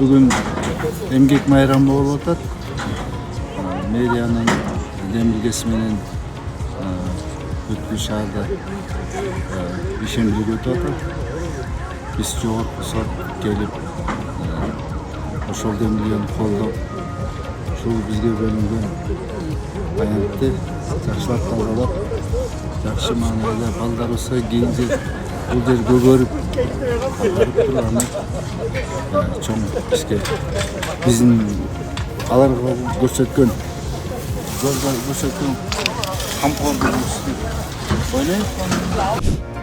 Бүгін эмгек майрамы болуп атат. Мэриянын демилгеси менен бүткүл шаарда ишемдүүлүк өтүп атат. Биз жогорку сот келип ошол демилгени колдоп, ушул бизге бөлүнгөн аянтты жакшылап талкалап, жакшы маанайда балдарыбызга кийинче бул жер көгөрүп аткарып турганы чоң бизге биздин аларга көрсөткөн камкордугубуз деп ойлойм.